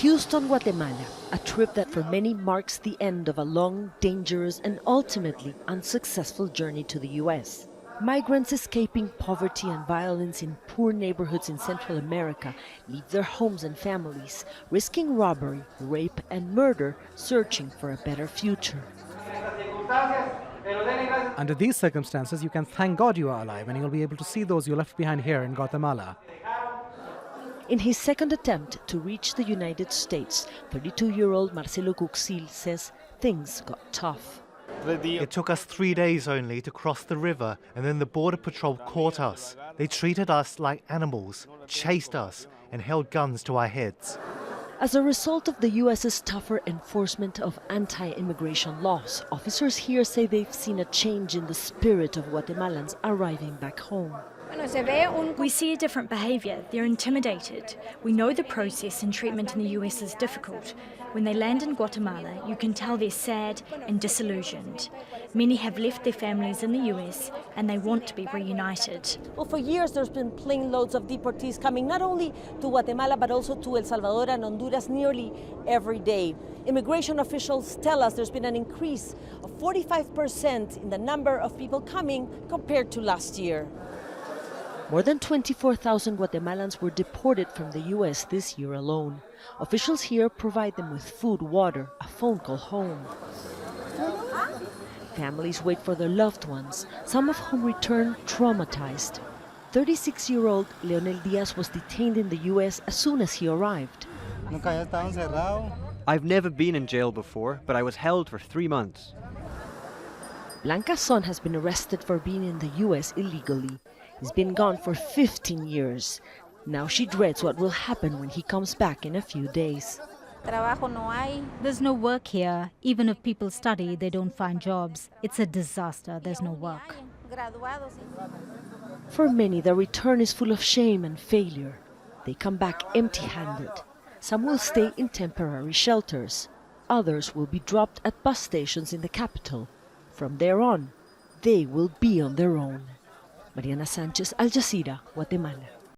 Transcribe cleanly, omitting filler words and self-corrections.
Houston, Guatemala, a trip that for many marks the end of a long, dangerous and ultimately unsuccessful journey to the U.S. Migrants escaping poverty and violence in poor neighborhoods in Central America leave their homes and families, risking robbery, rape and murder, searching for a better future. Under these circumstances, you can thank God you are alive and you'll be able to see those you left behind here in Guatemala. In his second attempt to reach the United States, 32-year-old Marcelo CUXIL says things got tough. It took us 3 days only to cross the river, and then the Border Patrol caught us. They treated us like animals, chased us, and held guns to our heads. As a result of the U.S.'s tougher enforcement of anti-immigration laws, officers here say they've seen a change in the spirit of Guatemalans arriving back home. We see a different behaviour. They're intimidated. We know the process and treatment in the US is difficult. When they land in Guatemala, you can tell they're sad and disillusioned. Many have left their families in the US and they want to be reunited. Well, for years there's been plane loads of deportees coming not only to Guatemala but also to El Salvador and Honduras nearly every day. Immigration officials tell us there's been an increase of 45% in the number of people coming compared to last year. More than 24,000 Guatemalans were deported from the U.S. this year alone. Officials here provide them with food, water, a phone call home. Families wait for their loved ones, some of whom return traumatized. 36-year-old Leonel Diaz was detained in the U.S. as soon as he arrived. I've never been in jail before, but I was held for 3 months. Blanca's son has been arrested for being in the U.S. illegally. He's been gone for 15 years. Now she dreads what will happen when he comes back in a few days. There's no work here. Even if people study, they don't find jobs. It's a disaster. There's no work. For many, the return is full of shame and failure. They come back empty-handed. Some will stay in temporary shelters. Others will be dropped at bus stations in the capital. From there on, they will be on their own. Mariana Sanchez, Al Jazeera, Guatemala.